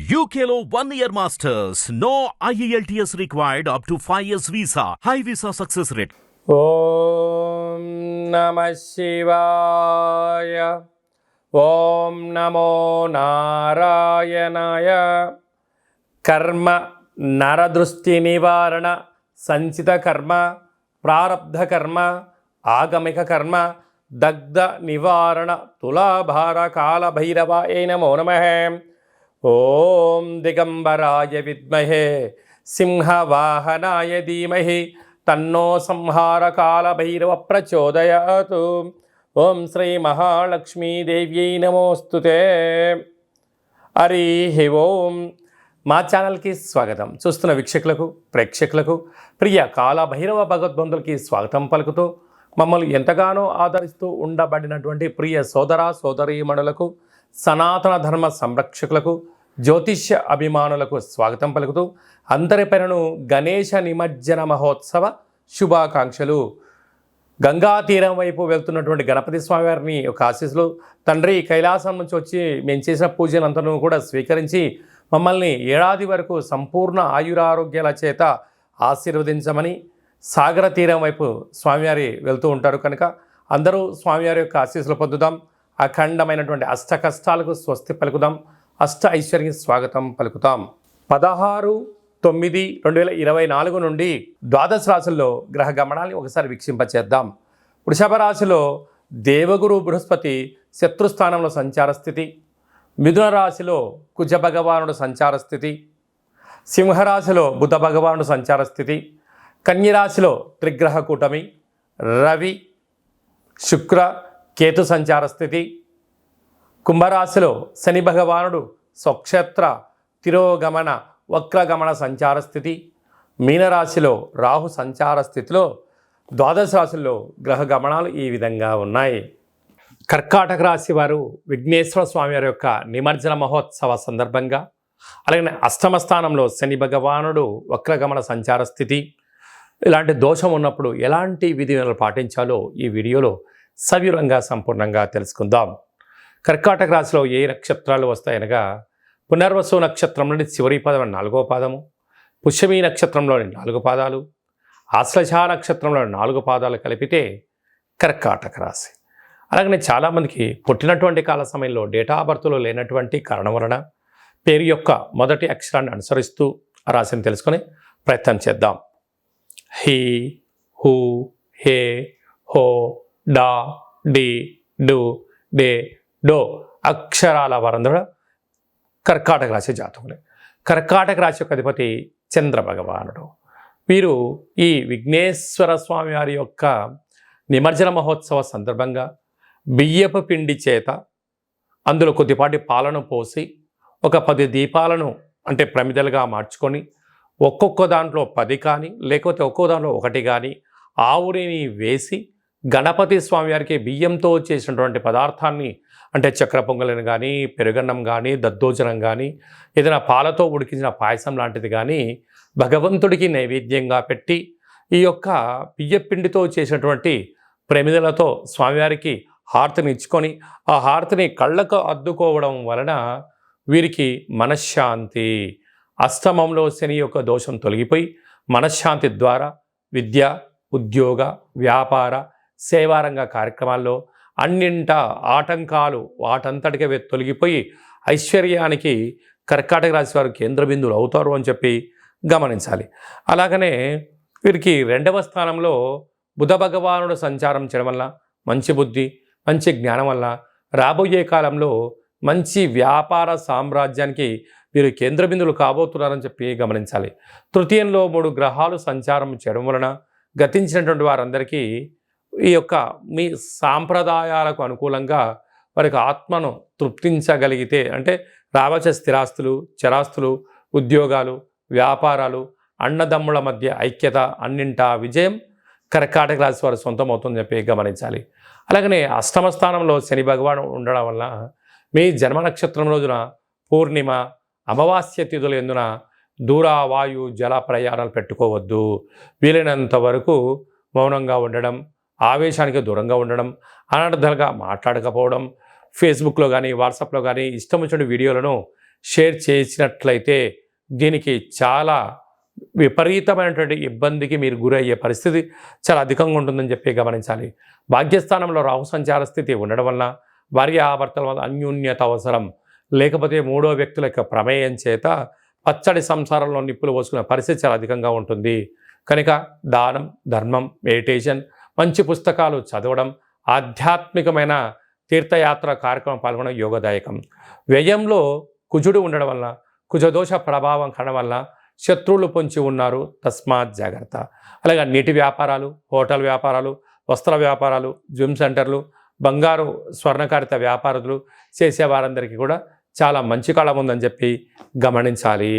UKLO 1 year masters. No IELTS required up to 5 years visa. High visa success rate. ఓం నమ శివాయ. ఓం నమో నారాయణాయ. కర్మ నరదృష్టి నివారణ సంచిత కర్మ ప్రారబ్ధ కర్మ ఆగమిక కర్మ దగ్ధ నివారణ తులాభార కాల భైరవాయ నమో నమః. ఓం దిగంబరాయ విద్మహే సింహవాహనాయ ధీమహి తన్నో సంహార కాల భైరవ ప్రచోదయాతు. ఓం శ్రీ మహాలక్ష్మీదేవ్యై నమోస్తుతే. హరి ఓం. మా ఛానల్కి స్వాగతం. చూస్తున్న వీక్షకులకు ప్రేక్షకులకు ప్రియ కాల భైరవ భగవద్బంధులకి స్వాగతం పలుకుతూ మమ్మల్ని ఎంతగానో ఆదరిస్తూ ఉండబడినటువంటి ప్రియ సోదర సోదరీమణులకు సనాతన ధర్మ సంరక్షకులకు జ్యోతిష్య అభిమానులకు స్వాగతం పలుకుతూ అందరిపైనను గణేశ నిమజ్జన మహోత్సవ శుభాకాంక్షలు. గంగా తీరం వైపు వెళ్తున్నటువంటి గణపతి స్వామివారిని ఒక ఆశీస్సులు. తండ్రి కైలాసం నుంచి వచ్చి మేము చేసిన పూజలంతను కూడా స్వీకరించి మమ్మల్ని ఏడాది వరకు సంపూర్ణ ఆయురారోగ్యాల చేత ఆశీర్వదించమని సాగర తీరం వైపు స్వామివారి వెళ్తూ ఉంటారు కనుక అందరూ స్వామివారి యొక్క ఆశీస్సులు పొందుదాం. అఖండమైనటువంటి అష్ట కష్టాలకు స్వస్తి పలుకుదాం. అష్ట ఐశ్వర్య స్వాగతం పలుకుతాం. 16/9/2024 నుండి ద్వాదశ రాశుల్లో గ్రహ గమనాన్ని ఒకసారి వీక్షింపచేద్దాం. వృషభ రాశిలో దేవగురు బృహస్పతి శత్రుస్థానంలో సంచార స్థితి. మిథున రాశిలో కుజ భగవానుడు సంచార స్థితి. సింహరాశిలో బుధ భగవానుడు సంచార స్థితి. కన్యరాశిలో త్రిగ్రహ కూటమి రవి శుక్ర కేతు సంచార స్థితి. కుంభరాశిలో శని భగవానుడు స్వక్షేత్ర తిరోగమన వక్రగమన సంచార స్థితి. మీనరాశిలో రాహు సంచార స్థితిలో ద్వాదశ రాశుల్లో గ్రహ గమనాలు ఈ విధంగా ఉన్నాయి. కర్కాటక రాశి వారు విఘ్నేశ్వర స్వామి వారి యొక్క నిమజ్జన మహోత్సవ సందర్భంగా అలాగే అష్టమ స్థానంలో శని భగవానుడు వక్రగమన సంచార స్థితి. ఇలాంటి దోషం ఉన్నప్పుడు ఎలాంటి విధులను పాటించాలో ఈ వీడియోలో సవివరంగా సంపూర్ణంగా తెలుసుకుందాం. కర్కాటక రాశిలో ఏ నక్షత్రాలు వస్తాయనగా పునర్వసు నక్షత్రం నుండి చివరి పదం 4వ పాదము, పుష్యమీ నక్షత్రంలోని 4 పాదాలు, ఆశ్లేష నక్షత్రంలోని 4 పాదాలు కలిపితే కర్కాటక రాశి. అలాగనే చాలామందికి పుట్టినటువంటి కాల సమయంలో డేటా బర్త్లో లేనటువంటి కారణం వలన పేరు యొక్క మొదటి అక్షరాన్ని అనుసరిస్తూ ఆ రాశిని తెలుసుకొని ప్రయత్నం చేద్దాం. హీ హూ హే హో డా డి డు డే డో అక్షరాల వారందరూ కర్కాటక రాశి జాతకులే. కర్కాటక రాశి యొక్క అధిపతి చంద్ర భగవానుడు. వీరు ఈ విఘ్నేశ్వర స్వామి వారి యొక్క నిమజ్జన మహోత్సవ సందర్భంగా బియ్యపు పిండి చేత అందులో కొద్దిపాటి పాలను పోసి ఒక 10 దీపాలను అంటే ప్రమిదలుగా మార్చుకొని ఒక్కొక్క దాంట్లో 10 కానీ లేకపోతే ఒక్కో దాంట్లో 1 కానీ ఆవుని వేసి గణపతి స్వామివారికి బియ్యంతో చేసినటువంటి పదార్థాన్ని అంటే చక్ర పొంగలిని కానీ పెరుగన్నం కానీ దద్దోజనం కానీ ఏదైనా పాలతో ఉడికించిన పాయసం లాంటిది కానీ భగవంతుడికి నైవేద్యంగా పెట్టి ఈ యొక్క బియ్యపిండితో చేసినటువంటి ప్రమిదలతో స్వామివారికి హారతిని ఇచ్చుకొని ఆ హారతిని కళ్ళకు అద్దుకోవడం వలన వీరికి మనశ్శాంతి, అష్టమంలో శని యొక్క దోషం తొలగిపోయి మనశ్శాంతి ద్వారా విద్య ఉద్యోగ వ్యాపార సేవారంగ కార్యక్రమాల్లో అన్నింట ఆటంకాలు వాటంతటికే తొలగిపోయి ఐశ్వర్యానికి కర్కాటక రాశి వారు కేంద్ర బిందువులు అవుతారు అని చెప్పి గమనించాలి. అలాగనే వీరికి 2వ స్థానంలో బుధ భగవానుడు సంచారం చేయడం వల్ల మంచి బుద్ధి మంచి జ్ఞానం వల్ల రాబోయే కాలంలో మంచి వ్యాపార సామ్రాజ్యానికి వీరు కేంద్ర బిందువులు కాబోతున్నారని చెప్పి గమనించాలి. తృతీయంలో 3 గ్రహాలు సంచారం చేయడం వలన గతించినటువంటి వారందరికీ ఈ యొక్క మీ సాంప్రదాయాలకు అనుకూలంగా వారికి ఆత్మను తృప్తించగలిగితే అంటే రావచ్చే స్థిరాస్తులు చరాస్తులు ఉద్యోగాలు వ్యాపారాలు అన్నదమ్ముల మధ్య ఐక్యత అన్నింటా విజయం కర్కాటక రాశి వారు సొంతం అవుతుందని చెప్పి గమనించాలి. అలాగనే అష్టమ స్థానంలో శని భగవాను ఉండడం వల్ల మీ జన్మ నక్షత్రం రోజున పూర్ణిమ అమావాస్య తిథుల ఎందున దూర వాయు జల ప్రయాణాలు పెట్టుకోవద్దు. వీలైనంత వరకు మౌనంగా ఉండడం, ఆవేశానికి దూరంగా ఉండడం, అనర్థాలుగా మాట్లాడకపోవడం, ఫేస్బుక్లో కానీ వాట్సాప్లో కానీ ఇష్టం వచ్చిన వీడియోలను షేర్ చేసినట్లయితే దీనికి చాలా విపరీతమైనటువంటి ఇబ్బందికి మీరు గురయ్యే పరిస్థితి చాలా అధికంగా ఉంటుందని చెప్పి గమనించాలి. భాగ్యస్థానంలో రాహు సంచార స్థితి ఉండడం వల్ల భార్యాభర్తల వల్ల అన్యోన్యత అవసరం, లేకపోతే మూడో వ్యక్తుల యొక్క ప్రమేయం చేత పచ్చడి సంసారంలో నిప్పులు పోసుకునే పరిస్థితి చాలా అధికంగా ఉంటుంది. కనుక దానం, ధర్మం, మెడిటేషన్, మంచి పుస్తకాలు చదవడం, ఆధ్యాత్మికమైన తీర్థయాత్ర కార్యక్రమం పాల్గొనడం యోగదాయకం. వ్యయంలో కుజుడు ఉండడం వల్ల, కుజదోష ప్రభావం కనడం వల్ల శత్రువులు పొంచి ఉన్నారు, తస్మాత్ జాగ్రత్త. అలాగే నీటి వ్యాపారాలు, హోటల్ వ్యాపారాలు, వస్త్ర వ్యాపారాలు, జిమ్ సెంటర్లు, బంగారు స్వర్ణకారిత వ్యాపారులు చేసే వారందరికీ కూడా చాలా మంచి కాలం ఉందని చెప్పి గమనించాలి.